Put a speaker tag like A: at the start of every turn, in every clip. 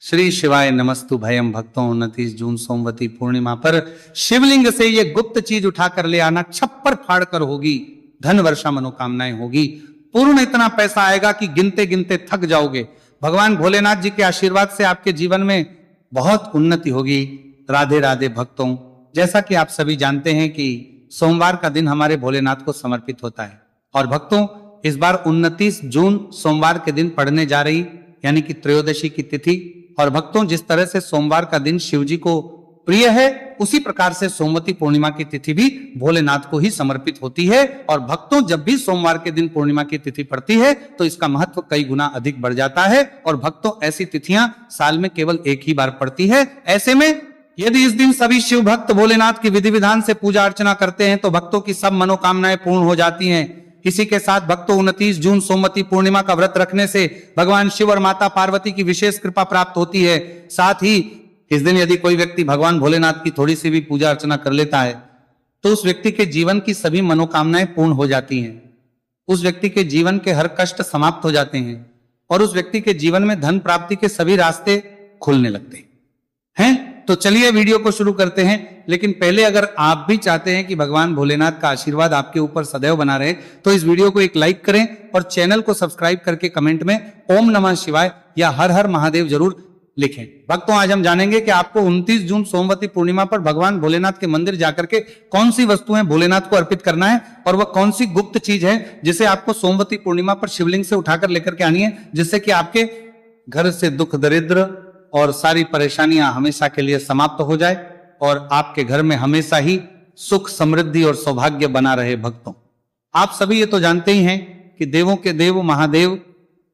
A: श्री शिवाय नमस्तु भयम भक्तों। 29 जून सोमवती पूर्णिमा पर शिवलिंग से ये गुप्त चीज उठाकर ले आना, छप्पर फाड़ कर होगी, धन वर्षा मनोकामनाएं होगी, पूर्ण इतना पैसा आएगा कि गिनते गिनते थक जाओगे। भगवान भोलेनाथ जी के आशीर्वाद से आपके जीवन में बहुत उन्नति होगी। राधे राधे भक्तों। जैसा कि आप सभी जानते हैं कि सोमवार का दिन हमारे भोलेनाथ को समर्पित होता है और भक्तों इस बार 29 जून सोमवार के दिन पड़ने जा रही यानी कि त्रयोदशी की तिथि। और भक्तों जिस तरह से सोमवार का दिन शिव जी को प्रिय है, उसी प्रकार से सोमवती पूर्णिमा की तिथि भी भोलेनाथ को ही समर्पित होती है। और भक्तों जब भी सोमवार के दिन पूर्णिमा की तिथि पड़ती है तो इसका महत्व कई गुना अधिक बढ़ जाता है। और भक्तों ऐसी तिथियां साल में केवल एक ही बार पड़ती है। ऐसे में यदि इस दिन सभी शिव भक्त भोलेनाथ की विधि विधान से पूजा अर्चना करते हैं तो भक्तों की सब मनोकामनाएं पूर्ण हो जाती हैं। इसी के साथ भक्तों 29 जून सोमवती पूर्णिमा का व्रत रखने से भगवान शिव और माता पार्वती की विशेष कृपा प्राप्त होती है। साथ ही इस दिन यदि कोई व्यक्ति भगवान भोलेनाथ की थोड़ी सी भी पूजा अर्चना कर लेता है तो उस व्यक्ति के जीवन की सभी मनोकामनाएं पूर्ण हो जाती हैं। उस व्यक्ति के जीवन के हर कष्ट समाप्त हो जाते हैं और उस व्यक्ति के जीवन में धन प्राप्ति के सभी रास्ते खुलने लगते हैं। तो चलिए वीडियो को शुरू करते हैं। लेकिन पहले अगर आप भी चाहते हैं कि भगवान भोलेनाथ का आशीर्वाद आपके ऊपर सदैव बना रहे तो इस वीडियो को एक लाइक करें और चैनल को सब्सक्राइब करके कमेंट में ओम नमः शिवाय या हर हर महादेव जरूर लिखें। भक्तों आज हम जानेंगे कि आपको 29 जून सोमवती पूर्णिमा पर भगवान भोलेनाथ के मंदिर जाकर के कौन सी वस्तुएं भोलेनाथ को अर्पित करना है और वह कौन सी गुप्त चीज है जिसे आपको सोमवती पूर्णिमा पर शिवलिंग से उठाकर लेकर के आनी है, जिससे कि आपके घर से दुख दरिद्र और सारी परेशानियां हमेशा के लिए समाप्त हो जाए और आपके घर में हमेशा ही सुख समृद्धि और सौभाग्य बना रहे। भक्तों आप सभी ये तो जानते ही हैं कि देवों के देव महादेव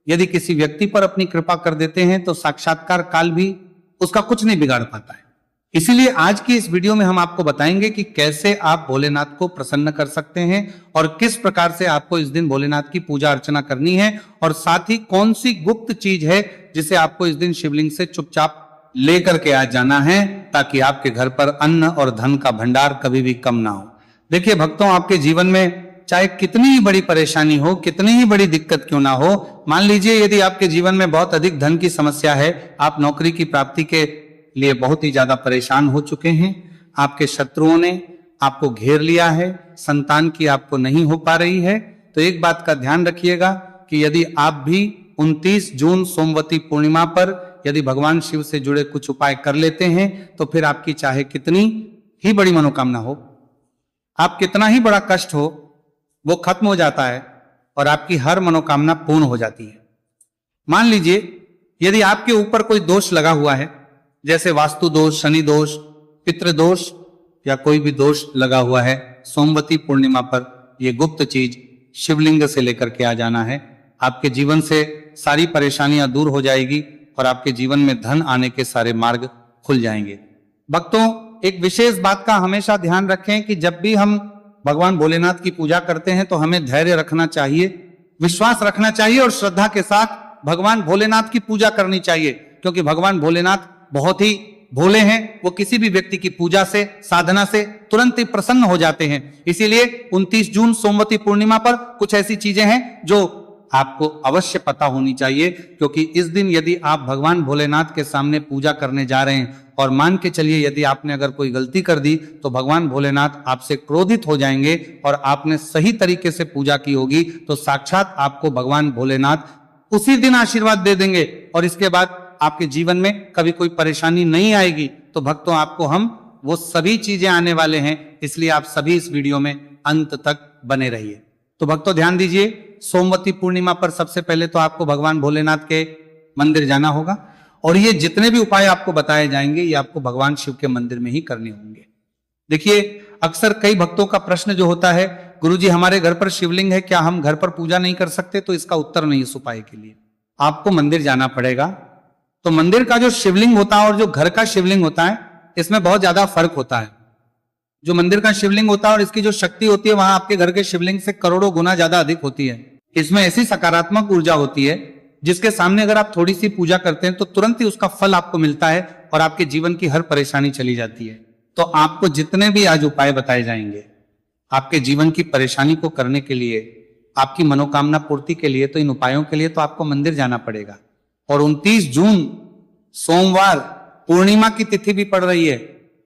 A: यदि किसी व्यक्ति पर अपनी कृपा कर देते हैं तो साक्षात्कार काल भी उसका कुछ नहीं बिगाड़ पाता है। इसीलिए आज की इस वीडियो में हम आपको बताएंगे कि कैसे आप भोलेनाथ को प्रसन्न कर सकते हैं और किस प्रकार से आपको इस दिन भोलेनाथ की पूजा अर्चना करनी है और साथ ही कौन सी गुप्त चीज है जिसे आपको इस दिन शिवलिंग से चुपचाप लेकर के आ जाना है ताकि आपके घर पर अन्न और धन का भंडार कभी भी कम ना हो। देखिए भक्तों आपके जीवन में चाहे कितनी ही बड़ी परेशानी हो, कितनी ही बड़ी दिक्कत क्यों ना हो, मान लीजिए यदि आपके जीवन में बहुत अधिक धन की समस्या है, आप नौकरी की प्राप्ति के लिए बहुत ही ज्यादा परेशान हो चुके हैं, आपके शत्रुओं ने आपको घेर लिया है, संतान की आपको नहीं हो पा रही है, तो एक बात का ध्यान रखिएगा कि यदि आप भी 29 जून सोमवती पूर्णिमा पर यदि भगवान शिव से जुड़े कुछ उपाय कर लेते हैं तो फिर आपकी चाहे कितनी ही बड़ी मनोकामना हो, आप कितना ही बड़ा कष्ट हो, वो खत्म हो जाता है और आपकी हर मनोकामना पूर्ण हो जाती है। मान लीजिए यदि आपके ऊपर कोई दोष लगा हुआ है, जैसे वास्तु दोष, शनि दोष, पितृ दोष या कोई भी दोष लगा हुआ है, सोमवती पूर्णिमा पर यह गुप्त चीज शिवलिंग से लेकर के आ जाना है। आपके जीवन से सारी परेशानियां दूर हो जाएगी और आपके जीवन में धन आने के सारे मार्ग खुल जाएंगे। भक्तों एक विशेष बात का हमेशा ध्यान रखें कि जब भी हम भगवान भोलेनाथ की पूजा करते हैं तो हमें धैर्य रखना चाहिए, विश्वास रखना चाहिए और श्रद्धा के साथ भगवान भोलेनाथ की पूजा करनी चाहिए, क्योंकि भगवान भोलेनाथ बहुत ही भोले हैं। वो किसी भी व्यक्ति की पूजा से, साधना से तुरंत ही प्रसन्न हो जाते हैं। इसीलिए 29 जून सोमवती पूर्णिमा पर कुछ ऐसी चीजें हैं जो आपको अवश्य पता होनी चाहिए, क्योंकि इस दिन यदि आप भगवान भोलेनाथ के सामने पूजा करने जा रहे हैं और मान के चलिए यदि आपने अगर कोई गलती कर दी तो भगवान भोलेनाथ आपसे क्रोधित हो जाएंगे और आपने सही तरीके से पूजा की होगी तो साक्षात आपको भगवान भोलेनाथ उसी दिन आशीर्वाद दे देंगे और इसके बाद आपके जीवन में कभी कोई परेशानी नहीं आएगी। तो भक्तों आपको हम वो सभी चीजें आने वाले हैं, इसलिए आप सभी इस वीडियो में अंत तक बने रहिए। तो भक्तों ध्यान दीजिए, सोमवती पूर्णिमा पर सबसे पहले तो आपको भगवान भोलेनाथ के मंदिर जाना होगा और ये जितने भी उपाय आपको बताए जाएंगे ये आपको भगवान शिव के मंदिर में ही करने होंगे। देखिए अक्सर कई भक्तों का प्रश्न जो होता है, गुरुजी हमारे घर पर शिवलिंग है, क्या हम घर पर पूजा नहीं कर सकते? तो इसका उत्तर नहीं इस उपाय के लिए। आपको मंदिर जाना पड़ेगा। तो मंदिर का जो शिवलिंग होता है और जो घर का शिवलिंग होता है इसमें बहुत ज्यादा फर्क होता है। जो मंदिर का शिवलिंग होता है और इसकी जो शक्ति होती है वहां आपके घर के शिवलिंग से करोड़ों गुना ज्यादा अधिक होती है। इसमें ऐसी सकारात्मक ऊर्जा होती है जिसके सामने अगर आप थोड़ी सी पूजा करते हैं तो तुरंत ही उसका फल आपको मिलता है और आपके जीवन की हर परेशानी चली जाती है। तो आपको जितने भी आज उपाय बताए जाएंगे आपके जीवन की परेशानी को करने के लिए, आपकी मनोकामना पूर्ति के लिए, तो इन उपायों के लिए तो आपको मंदिर जाना पड़ेगा। और 29 जून सोमवार पूर्णिमा की तिथि भी पड़ रही है,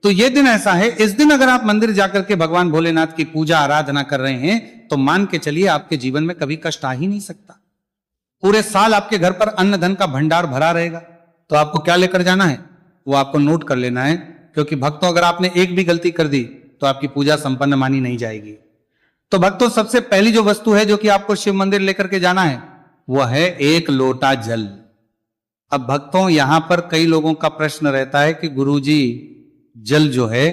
A: तो ये दिन ऐसा है, इस दिन अगर आप मंदिर जाकर के भगवान भोलेनाथ की पूजा आराधना कर रहे हैं तो मान के चलिए आपके जीवन में कभी कष्ट आ ही नहीं सकता। पूरे साल आपके घर पर अन्न धन का भंडार भरा रहेगा। तो आपको क्या लेकर जाना है वो आपको नोट कर लेना है, क्योंकि भक्तों अगर आपने एक भी गलती कर दी तो आपकी पूजा संपन्न मानी नहीं जाएगी। तो भक्तों सबसे पहली जो वस्तु है जो कि आपको शिव मंदिर लेकर के जाना है वह है एक लोटा जल। अब भक्तों यहां पर कई लोगों का प्रश्न रहता है कि गुरुजी जल जो है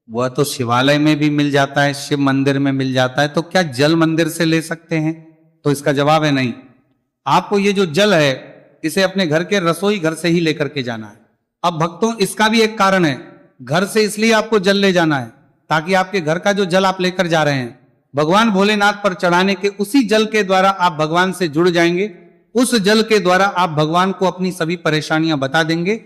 A: वह तो शिवालय में भी मिल जाता है, शिव मंदिर में मिल जाता है, तो क्या जल मंदिर से ले सकते हैं? तो इसका जवाब है नहीं। आपको ये जो जल है इसे अपने घर के रसोई घर से ही लेकर के जाना है। अब भक्तों इसका भी एक कारण है, घर से इसलिए आपको जल ले जाना है ताकि आपके घर का जो जल आप लेकर जा रहे हैं भगवान भोलेनाथ पर चढ़ाने के उसी जल के द्वारा आप भगवान से जुड़ जाएंगे। उस जल के द्वारा आप भगवान को अपनी सभी परेशानियां बता देंगे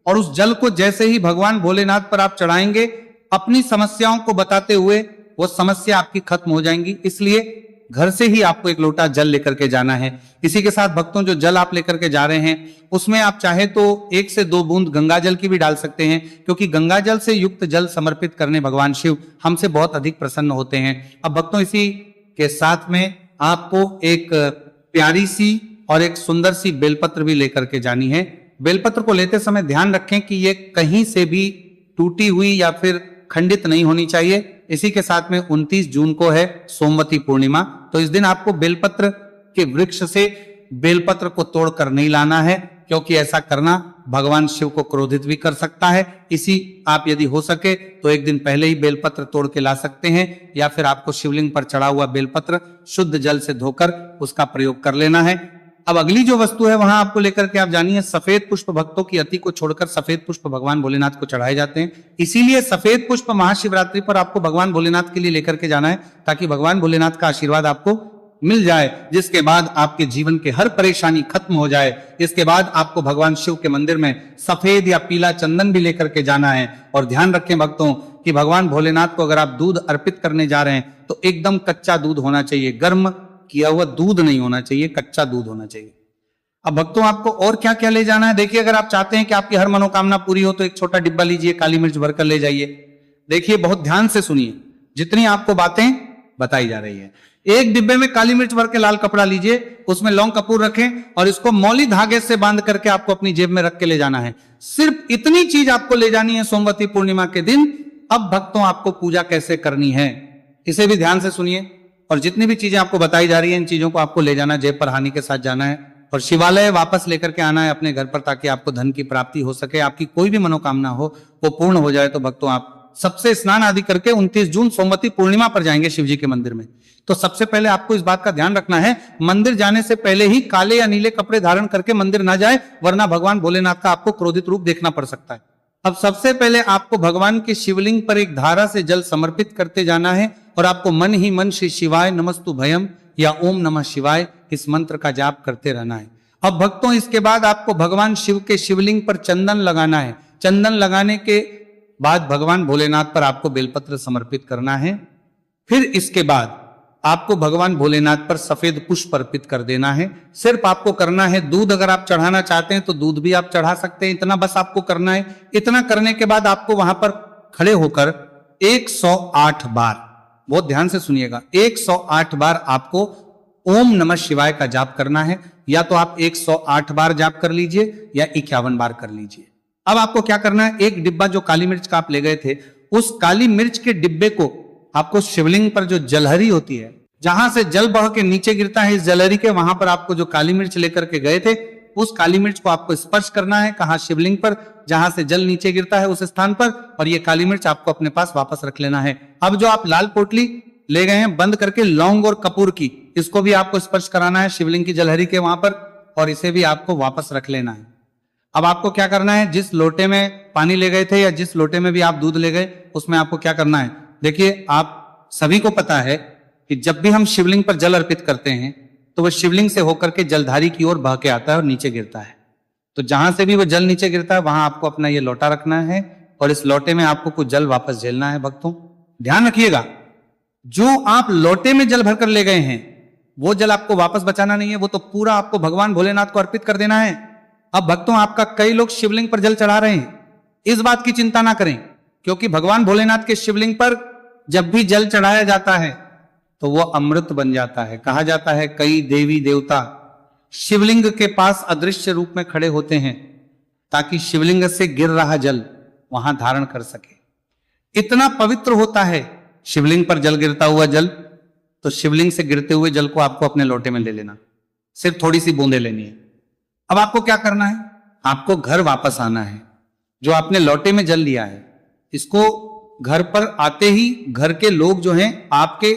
A: और उस जल को जैसे ही भगवान भोलेनाथ पर आप चढ़ाएंगे अपनी समस्याओं को बताते हुए वो समस्या आपकी खत्म हो जाएंगी। इसलिए घर से ही आपको एक लोटा जल लेकर के जाना है। इसी के साथ भक्तों जो जल आप लेकर के जा रहे हैं उसमें आप चाहे तो 1 से 2 बूंद गंगा जल की भी डाल सकते हैं, क्योंकि गंगा जल से युक्त जल समर्पित करने भगवान शिव हमसे बहुत अधिक प्रसन्न होते हैं। अब भक्तों इसी के साथ में आपको एक प्यारी सी और एक सुंदर सी बेलपत्र भी लेकर के जानी है। बेलपत्र को लेते समय ध्यान रखें कि ये कहीं से भी टूटी हुई या फिर खंडित नहीं होनी चाहिए। इसी के साथ में 29 जून को है सोमवती पूर्णिमा, तो इस दिन आपको बेलपत्र के वृक्ष से बेलपत्र को तोड़कर नहीं लाना है, क्योंकि ऐसा करना भगवान शिव को क्रोधित भी कर सकता है। इसी आप यदि हो सके तो एक दिन पहले ही बेलपत्र तोड़ के ला सकते हैं, या फिर आपको शिवलिंग पर चढ़ा हुआ बेलपत्र शुद्ध जल से धोकर उसका प्रयोग कर लेना है। अब अगली जो वस्तु है वहां आपको लेकर के आप जानिए सफेद पुष्प। भक्तों की अति को छोड़कर सफेद पुष्प भगवान भोलेनाथ को चढ़ाए जाते हैं, इसीलिए सफेद पुष्प महाशिवरात्रि पर आपको भगवान भोलेनाथ के लिए लेकर के जाना है, ताकि भगवान भोलेनाथ का आशीर्वाद आपको मिल जाए, जिसके बाद आपके जीवन के हर परेशानी खत्म हो जाए। इसके बाद आपको भगवान शिव के मंदिर में सफेद या पीला चंदन भी लेकर के जाना है। और ध्यान रखें भक्तों कि भगवान भोलेनाथ को अगर आप दूध अर्पित करने जा रहे हैं तो एकदम कच्चा दूध होना चाहिए, गर्म किया हुआ दूध नहीं होना चाहिए, कच्चा दूध होना चाहिए। अब भक्तों आपको और क्या क्या ले जाना है, देखिए अगर आप चाहते हैं कि आपकी हर मनोकामना पूरी हो तो एक छोटा डिब्बा लीजिए, काली मिर्च भरकर ले जाइए। देखिए बहुत ध्यान से सुनिए, जितनी आपको बातें बताई जा रही है। एक डिब्बे में काली मिर्च भर के लाल कपड़ा लीजिए, उसमें लौंग कपूर रखें और इसको मौली धागे से बांध करके आपको अपनी जेब में रख के ले जाना है। सिर्फ इतनी चीज आपको ले जानी है सोमवती पूर्णिमा के दिन। अब भक्तों आपको पूजा कैसे करनी है इसे भी ध्यान से सुनिए, और जितनी भी चीजें आपको बताई जा रही है इन चीजों को आपको ले जाना, जेब पर हानि के साथ जाना है और शिवालय वापस लेकर के आना है अपने घर पर, ताकि आपको धन की प्राप्ति हो सके, आपकी कोई भी मनोकामना हो वो पूर्ण हो जाए। तो भक्तों आप सबसे स्नान आदि करके 29 जून सोमवती पूर्णिमा पर जाएंगे शिव जी के मंदिर में। तो सबसे पहले आपको इस बात का ध्यान रखना है, मंदिर जाने से पहले ही काले या नीले कपड़े धारण करके मंदिर ना जाए, वरना भगवान भोलेनाथ का आपको क्रोधित रूप देखना पड़ सकता है। अब सबसे पहले आपको भगवान के शिवलिंग पर एक धारा से जल समर्पित करते जाना है और आपको मन ही मन श्री शिवाय नमस्तु भयम या ओम नमः शिवाय इस मंत्र का जाप करते रहना है। अब भक्तों इसके बाद आपको भगवान शिव के शिवलिंग पर चंदन लगाना है। चंदन लगाने के बाद भगवान भोलेनाथ पर आपको बेलपत्र समर्पित करना है। फिर इसके बाद आपको भगवान भोलेनाथ पर सफेद पुष्प अर्पित कर देना है। सिर्फ आपको करना है दूध, अगर आप चढ़ाना चाहते हैं तो दूध भी आप चढ़ा सकते हैं, इतना बस आपको करना है। इतना करने के बाद आपको वहां पर खड़े होकर 108 बार, बहुत ध्यान से सुनिएगा, 108 बार आपको ओम नमः शिवाय का जाप करना है। या तो आप 108 बार जाप कर लीजिए या 51 बार कर लीजिए। अब आपको क्या करना है, एक डिब्बा जो काली मिर्च का आप ले गए थे उस काली मिर्च के डिब्बे को आपको शिवलिंग पर जो जलहरी होती है, जहां से जल बह के नीचे गिरता है, इस जलहरी के वहां पर आपको जो काली मिर्च लेकर के गए थे उस काली मिर्च को आपको स्पर्श करना है। कहां, शिवलिंग पर, जहां से जल नीचे गिरता है उस स्थान पर, और ये काली मिर्च आपको अपने पास वापस रख लेना है। अब जो आप लाल पोटली ले गए हैं बंद करके लौंग और कपूर की, इसको भी आपको स्पर्श कराना है शिवलिंग की जलहरी के वहां पर, और इसे भी आपको वापस रख लेना है। अब आपको क्या करना है, जिस लोटे में पानी ले गए थे या जिस लोटे में भी आप दूध ले गए उसमें आपको क्या करना है, देखिए आप सभी को पता है कि जब भी हम शिवलिंग पर जल अर्पित करते हैं तो वह शिवलिंग से होकर के जलधारी की ओर बह के आता है और नीचे गिरता है। तो जहां से भी वो जल नीचे गिरता है वहां आपको अपना ये लोटा रखना है और इस लोटे में आपको कुछ जल वापस झेलना है। भक्तों ध्यान रखिएगा, जो आप लोटे में जल भरकर ले गए हैं वो जल आपको वापस बचाना नहीं है, वो तो पूरा आपको भगवान भोलेनाथ को अर्पित कर देना है। अब भक्तों, आपका कई लोग शिवलिंग पर जल चढ़ा रहे हैं, इस बात की चिंता ना करें, क्योंकि भगवान भोलेनाथ के शिवलिंग पर जब भी जल चढ़ाया जाता है तो वो अमृत बन जाता है। कहा जाता है कई देवी देवता शिवलिंग के पास अदृश्य रूप में खड़े होते हैं ताकि शिवलिंग से गिर रहा जल वहां धारण कर सके। इतना पवित्र होता है शिवलिंग पर जल गिरता हुआ जल। तो शिवलिंग से गिरते हुए जल को आपको अपने लोटे में ले लेना, सिर्फ थोड़ी सी बूंदे लेनी है। अब आपको क्या करना है, आपको घर वापस आना है। जो आपने लोटे में जल लिया है, इसको घर पर आते ही घर के लोग जो हैं आपके,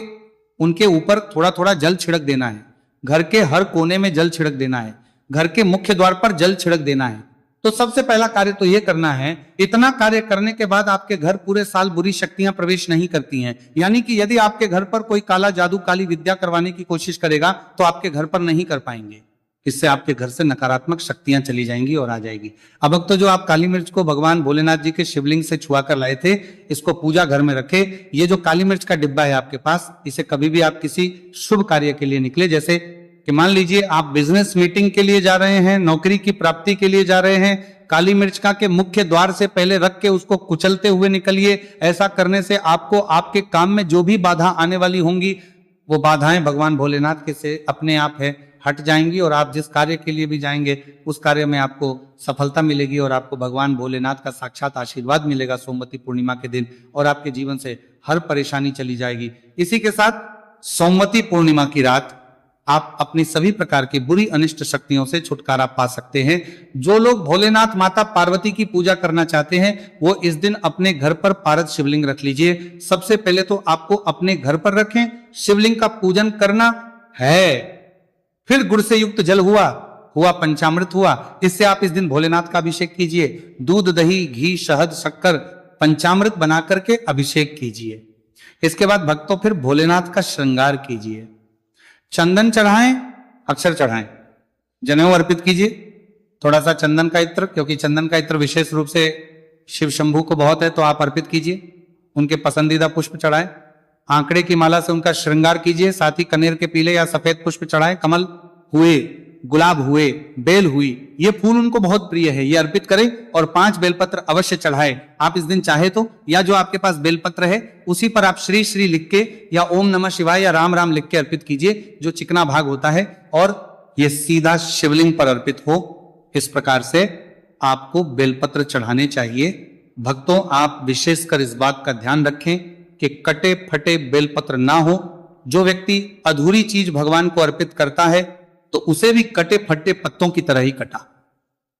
A: उनके ऊपर थोड़ा थोड़ा जल छिड़क देना है। घर के हर कोने में जल छिड़क देना है, घर के मुख्य द्वार पर जल छिड़क देना है। तो सबसे पहला कार्य तो यह करना है। इतना कार्य करने के बाद आपके घर पूरे साल बुरी शक्तियां प्रवेश नहीं करती हैं। यानी कि यदि आपके घर पर कोई काला जादू, काली विद्या करवाने की कोशिश करेगा तो आपके घर पर नहीं कर पाएंगे। इससे आपके घर से नकारात्मक शक्तियां चली जाएंगी और आ जाएगी। अब तो जो आप काली मिर्च को भगवान भोलेनाथ जी के शिवलिंग से छुआ कर लाए थे, इसको पूजा घर में रखे। ये जो काली मिर्च का डिब्बा है आपके पास, इसे कभी भी आप किसी शुभ कार्य के लिए निकले, जैसे कि मान लीजिए आप बिजनेस मीटिंग के लिए जा रहे हैं, नौकरी की प्राप्ति के लिए जा रहे हैं, काली मिर्च का के मुख्य द्वार से पहले रख के उसको कुचलते हुए निकलिए। ऐसा करने से आपको आपके काम में जो भी बाधा आने वाली होंगी, वो बाधाएं भगवान भोलेनाथ के से अपने आप है हट जाएंगी और आप जिस कार्य के लिए भी जाएंगे उस कार्य में आपको सफलता मिलेगी और आपको भगवान भोलेनाथ का साक्षात आशीर्वाद मिलेगा सोमवती पूर्णिमा के दिन, और आपके जीवन से हर परेशानी चली जाएगी। इसी के साथ सोमवती पूर्णिमा की रात आप अपनी सभी प्रकार की बुरी अनिष्ट शक्तियों से छुटकारा पा सकते हैं। जो लोग भोलेनाथ माता पार्वती की पूजा करना चाहते हैं वो इस दिन अपने घर पर पारद शिवलिंग रख लीजिए। सबसे पहले तो आपको अपने घर पर रखें, शिवलिंग का पूजन करना है। फिर गुड़ से युक्त जल हुआ पंचामृत हुआ, इससे आप इस दिन भोलेनाथ का अभिषेक कीजिए। दूध, दही, घी, शहद, शक्कर पंचामृत बना करके अभिषेक कीजिए। इसके बाद भक्तों फिर भोलेनाथ का श्रृंगार कीजिए। चंदन चढ़ाएं, अक्षर चढ़ाएं, जनेऊ अर्पित कीजिए, थोड़ा सा चंदन का इत्र, क्योंकि चंदन का इत्र विशेष रूप से शिव शंभू को बहुत है, तो आप अर्पित कीजिए। उनके पसंदीदा पुष्प चढ़ाएं, आंकड़े की माला से उनका श्रृंगार कीजिए। साथ ही कनेर के पीले या सफेद पुष्प चढ़ाएं, कमल हुए, गुलाब हुए, बेल हुई, ये फूल उनको बहुत प्रिय है, ये अर्पित करें। और 5 बेलपत्र अवश्य चढ़ाएं। आप इस दिन चाहे तो या जो आपके पास बेलपत्र है उसी पर आप श्री श्री लिख के या ओम नमः शिवाय या राम राम लिख के अर्पित कीजिए, जो चिकना भाग होता है, और ये सीधा शिवलिंग पर अर्पित हो। इस प्रकार से आपको बेलपत्र चढ़ाने चाहिए। भक्तों, आप विशेषकर इस बात का ध्यान रखें कि कटे फटे बेलपत्र ना हो। जो व्यक्ति अधूरी चीज भगवान को अर्पित करता है तो उसे भी कटे फटे पत्तों की तरह ही कटा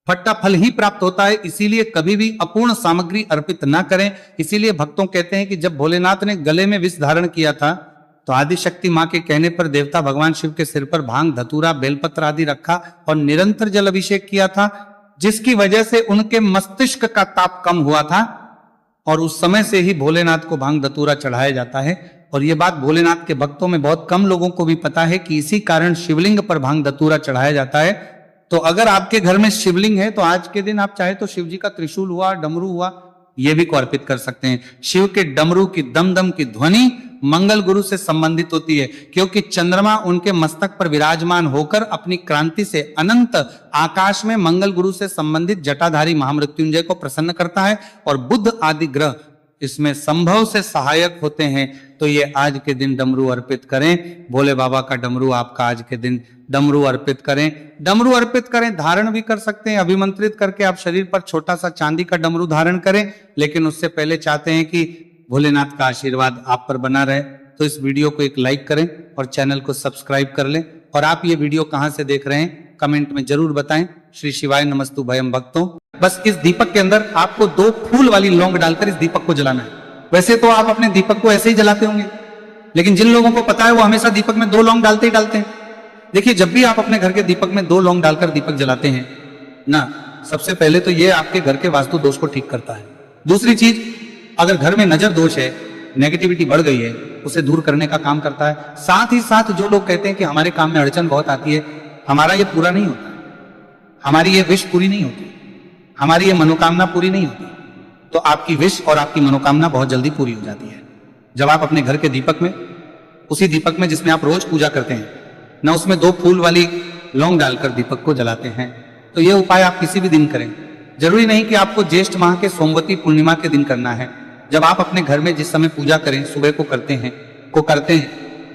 A: फट्टा फल ही प्राप्त होता है। इसीलिए कभी भी अपूर्ण सामग्री अर्पित ना करें। इसीलिए भक्तों कहते हैं कि जब भोलेनाथ ने गले में विष धारण किया था तो आदिशक्ति मां के कहने पर देवता भगवान शिव के सिर पर भांग, धतूरा, बेलपत्र आदि रखा और निरंतर जल अभिषेक किया था, जिसकी वजह से उनके मस्तिष्क का ताप कम हुआ था। और उस समय से ही भोलेनाथ को भांग धतूरा चढ़ाया जाता है। और यह बात भोलेनाथ के भक्तों में बहुत कम लोगों को भी पता है कि इसी कारण शिवलिंग पर भांग धतूरा चढ़ाया जाता है। तो अगर आपके घर में शिवलिंग है तो आज के दिन आप चाहे तो शिव जी का त्रिशूल हुआ, डमरू हुआ, ये भी को अर्पित कर सकते हैं। शिव के डमरू की दम दम की ध्वनि मंगल गुरु से संबंधित होती है, क्योंकि चंद्रमा उनके मस्तक पर विराजमान होकर अपनी क्रांति से अनंत आकाश में मंगल गुरु से संबंधित जटाधारी महामृत्युंजय को प्रसन्न करता है और बुध आदि ग्रह इसमें संभव से सहायक होते हैं। तो ये आज के दिन डमरू अर्पित करें। भोले बाबा का डमरू आपका आज के दिन डमरू अर्पित करें। डमरू अर्पित करें, धारण भी कर सकते हैं। अभिमंत्रित करके आप शरीर पर छोटा सा चांदी का डमरू धारण करें, लेकिन उससे पहले चाहते हैं कि भोलेनाथ का आशीर्वाद आप पर बना रहे, तो इस वीडियो को एक लाइक करें और चैनल को सब्सक्राइब कर लें। और आप ये वीडियो कहां से देख रहे हैं कमेंट में जरूर बताएं। श्री शिवाय नमस्तु भयम भक्तों। बस इस दीपक के अंदर आपको 2 फूल वाली लौंग डालकर इस दीपक को जलाना है। वैसे तो आप अपने दीपक को ऐसे ही जलाते होंगे, लेकिन जिन लोगों को पता है वो हमेशा दीपक में 2 लौंग डालते ही डालते हैं। देखिए, जब भी आप अपने घर के दीपक में 2 लौंग डालकर दीपक जलाते हैं ना, सबसे पहले तो ये आपके घर के वास्तु दोष को ठीक करता है। दूसरी चीज, अगर घर में नजर दोष है, नेगेटिविटी बढ़ गई है, उसे दूर करने का काम करता है। साथ ही साथ जो लोग कहते हैं कि हमारे काम में अड़चन बहुत आती है, हमारा ये पूरा नहीं होता, हमारी ये विश पूरी नहीं होती, हमारी ये मनोकामना पूरी नहीं होती, तो आपकी विश और आपकी मनोकामना बहुत जल्दी पूरी हो जाती है। जब आप अपने घर के दीपक में, उसी दीपक में जिसमें आप रोज पूजा करते हैं ना, उसमें 2 फूल वाली लौंग डालकर दीपक को जलाते हैं, तो ये उपाय आप किसी भी दिन करें। जरूरी नहीं कि आपको ज्येष्ठ माह के सोमवती पूर्णिमा के दिन करना है। जब आप अपने घर में जिस समय पूजा करें, सुबह को करते हैं,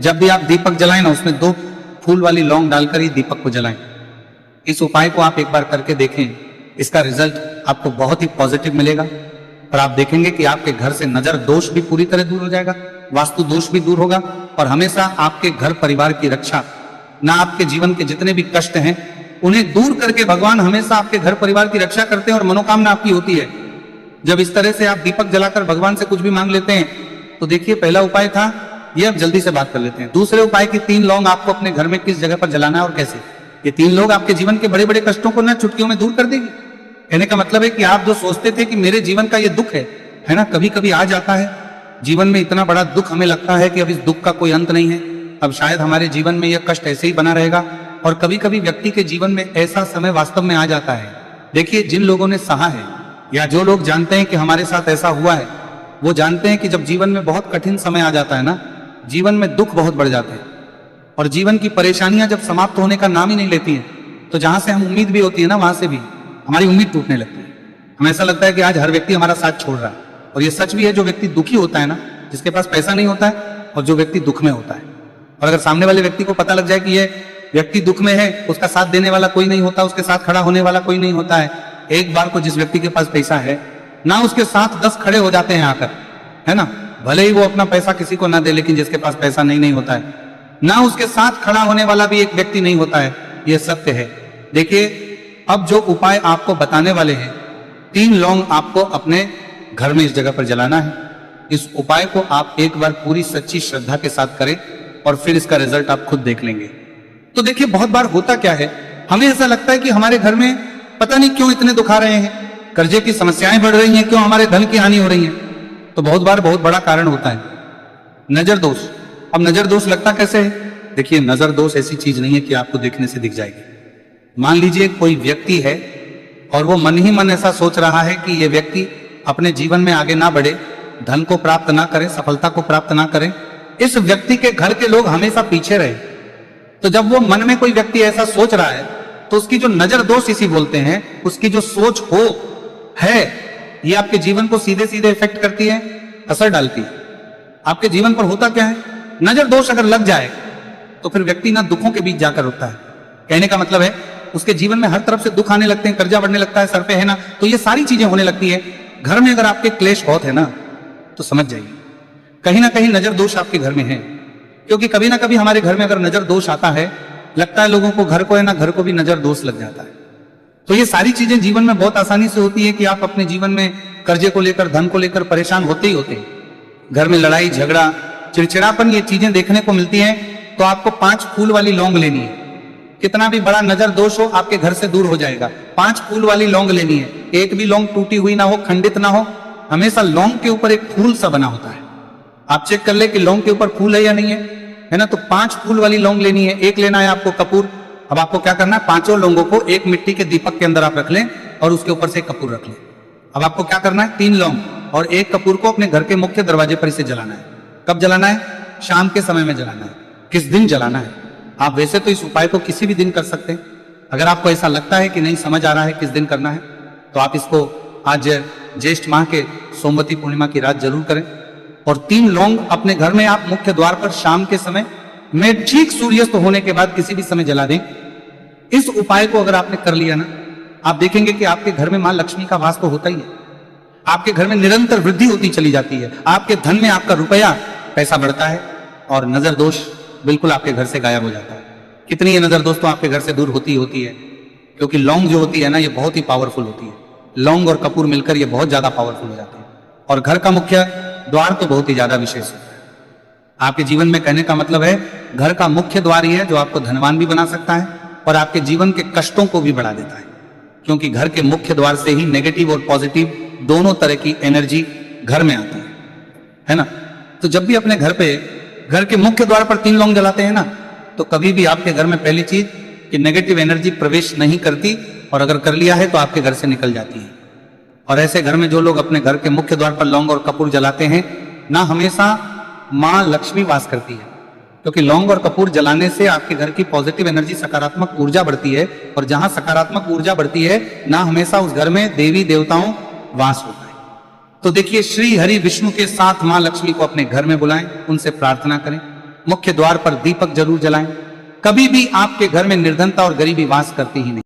A: जब भी आप दीपक जलाएं ना, उसमें 2 फूल वाली लौंग डालकर ही दीपक को जलाएं। इस उपाय को आप एक बार करके देखें, इसका रिजल्ट आपको बहुत ही पॉजिटिव मिलेगा और आप देखेंगे कि आपके घर से नजर दोष भी पूरी तरह दूर हो जाएगा, वास्तु दोष भी दूर होगा और हमेशा आपके घर परिवार की रक्षा, ना आपके जीवन के जितने भी कष्ट हैं उन्हें दूर करके भगवान हमेशा आपके घर परिवार की रक्षा करते हैं और मनोकामना आपकी होती है। जब इस तरह से आप दीपक जलाकर भगवान से कुछ भी मांग लेते हैं तो देखिए, पहला उपाय था ये, अब जल्दी से बात कर लेते हैं। दूसरे उपाय की 3 लौंग आपको अपने घर में किस जगह पर जलाना है और कैसे। ये 3 लोग आपके जीवन के बड़े बड़े कष्टों को ना चुटकियों में दूर कर देगी। कहने का मतलब है कि आप जो सोचते थे कि मेरे जीवन का ये दुख है ना, कभी कभी आ जाता है जीवन में इतना बड़ा दुख, हमें लगता है कि अब इस दुख का कोई अंत नहीं है, अब शायद हमारे जीवन में यह कष्ट ऐसे ही बना रहेगा। और कभी कभी व्यक्ति के जीवन में ऐसा समय वास्तव में आ जाता है। देखिए, जिन लोगों ने सहा है या जो लोग जानते हैं कि हमारे साथ ऐसा हुआ है, वो जानते हैं कि जब जीवन में बहुत कठिन समय आ जाता है ना, जीवन में दुख बहुत बढ़ जाते हैं और जीवन की परेशानियां जब समाप्त होने का नाम ही नहीं लेती हैं, तो जहां से हम उम्मीद भी होती है ना, वहां से भी हमारी उम्मीद टूटने लगती है। हमें ऐसा लगता है कि आज हर व्यक्ति हमारा साथ छोड़ रहा है। और ये सच भी है, जो व्यक्ति दुखी होता है ना, जिसके पास पैसा नहीं होता है, और जो व्यक्ति दुख में होता है, और अगर सामने वाले व्यक्ति को पता लग जाए कि ये व्यक्ति दुख में है, उसका साथ देने वाला कोई नहीं होता, उसके साथ खड़ा होने वाला कोई नहीं होता है। एक बार को जिस व्यक्ति के पास पैसा है ना, उसके साथ 10 खड़े हो जाते हैं आकर, है ना, भले ही वो अपना पैसा किसी को ना दे, लेकिन जिसके पास पैसा नहीं होता है ना, उसके साथ खड़ा होने वाला भी एक व्यक्ति नहीं होता है। यह सत्य है। देखिए, अब जो उपाय आपको बताने वाले हैं, 3 लौंग आपको अपने घर में इस जगह पर जलाना है। इस उपाय को आप एक बार पूरी सच्ची श्रद्धा के साथ करें और फिर इसका रिजल्ट आप खुद देख लेंगे। तो देखिए, बहुत बार होता क्या है, हमें ऐसा लगता है कि हमारे घर में पता नहीं क्यों इतने दुख आ रहे हैं, कर्जे की समस्याएं बढ़ रही हैं, क्यों हमारे धन की हानि हो रही है। तो बहुत बार बहुत बड़ा कारण होता है नजर दोष। अब नजर दोष लगता कैसे है? देखिए, नजर दोष ऐसी चीज नहीं है कि आपको देखने से दिख जाएगी। मान लीजिए कोई व्यक्ति है और वो मन ही मन ऐसा सोच रहा है कि ये व्यक्ति अपने जीवन में आगे ना बढ़े, धन को प्राप्त ना करे, सफलता को प्राप्त ना करे, इस व्यक्ति के घर के लोग हमेशा पीछे रहे। तो जब वो मन में कोई व्यक्ति ऐसा सोच रहा है, तो उसकी जो नजर दोष इसी बोलते हैं, उसकी जो सोच हो है, ये आपके जीवन को सीधे सीधे इफेक्ट करती है, असर डालती है। आपके जीवन पर होता क्या है, नजर दोष अगर लग जाए तो फिर व्यक्ति ना दुखों के बीच जाकर रुकता है। कहने का मतलब है, उसके जीवन में हर तरफ से दुख आने लगते हैं, कर्जा बढ़ने लगता है, सर पे है ना, तो ये सारी चीजें होने लगती है। घर में अगर आपके क्लेश बहुत है ना, तो समझ जाइए कहीं ना कहीं नजर दोष आपके घर में है। क्योंकि कभी ना कभी हमारे घर में अगर नजर दोष आता है, लगता है लोगों को घर को है ना, घर को भी नजर दोष लग जाता है। तो ये सारी चीजें जीवन में बहुत आसानी से होती है कि आप अपने जीवन में कर्जे को लेकर, धन को लेकर परेशान होते ही होते हैं। घर में लड़ाई झगड़ा, चिड़चिड़ापन, ये चीजें देखने को मिलती हैं। तो आपको 5 फूल वाली लौंग लेनी है। कितना भी बड़ा नजर दोष हो, आपके घर से दूर हो जाएगा। 5 फूल वाली लौंग लेनी है। एक भी लौंग टूटी हुई ना हो, खंडित ना हो, हमेशा लौंग के ऊपर एक फूल सा बना होता है। आप चेक कर ले कि लौंग के ऊपर फूल है या नहीं है ना। तो 5 फूल वाली लौंग लेनी है। एक लेना है आपको कपूर। अब आपको क्या करना है, 5 लोंगों को एक मिट्टी के दीपक के अंदर आप रख लें और उसके ऊपर से कपूर रख लें। अब आपको क्या करना है, 3 लौंग और एक कपूर को अपने घर के मुख्य दरवाजे पर इसे जलाना है। कब जलाना है? शाम के समय में जलाना है। किस दिन जलाना है? आप वैसे तो इस उपाय को किसी भी दिन कर सकते हैं। अगर आपको ऐसा लगता है कि नहीं समझ आ रहा है किस दिन करना है, तो आप इसको आज ज्येष्ठ माह के सोमवती पूर्णिमा की रात जरूर करें। और 3 लौंग अपने घर में आप मुख्य द्वार पर शाम के समय में ठीक सूर्यास्त होने के बाद किसी भी समय जला दें। इस उपाय को अगर आपने कर लिया ना, आप देखेंगे कि आपके घर में मां लक्ष्मी का वास तो होता ही है। आपके घर में निरंतर वृद्धि होती चली जाती है। आपके धन में आपका रुपया पैसा बढ़ता है और नजर दोष बिल्कुल आपके घर से गायब हो जाता है। कितनी ये नजर दोष तो आपके घर से दूर होती है, क्योंकि लौंग जो होती है ना, ये बहुत ही पावरफुल होती है। लौंग और कपूर मिलकर ये बहुत ज्यादा पावरफुल हो जाते हैं। और घर का मुख्य द्वार तो बहुत ही ज्यादा विशेष होता है आपके जीवन में। कहने का मतलब है, घर का मुख्य द्वार ही है जो आपको धनवान भी बना सकता है और आपके जीवन के कष्टों को भी बढ़ा देता है। क्योंकि घर के मुख्य द्वार से ही नेगेटिव और पॉजिटिव दोनों तरह की एनर्जी घर में आती है ना। तो जब भी अपने घर पे, घर के मुख्य द्वार पर 3 लौंग जलाते हैं ना, तो कभी भी आपके घर में पहली चीज कि नेगेटिव एनर्जी प्रवेश नहीं करती, और अगर कर लिया है तो आपके घर से निकल जाती है। और ऐसे घर में जो लोग अपने घर के मुख्य द्वार पर लौंग और कपूर जलाते हैं ना, हमेशा मां लक्ष्मी वास करती है। क्योंकि लौंग और कपूर जलाने से आपके घर की पॉजिटिव एनर्जी, सकारात्मक ऊर्जा बढ़ती है, और जहां सकारात्मक ऊर्जा बढ़ती है ना हमेशा उस घर में देवी देवताओं वास होता है। तो देखिए, श्री हरि विष्णु के साथ मां लक्ष्मी को अपने घर में बुलाएं, उनसे प्रार्थना करें, मुख्य द्वार पर दीपक जरूर जलाएं। कभी भी आपके घर में निर्धनता और गरीबी वास करती ही नहीं।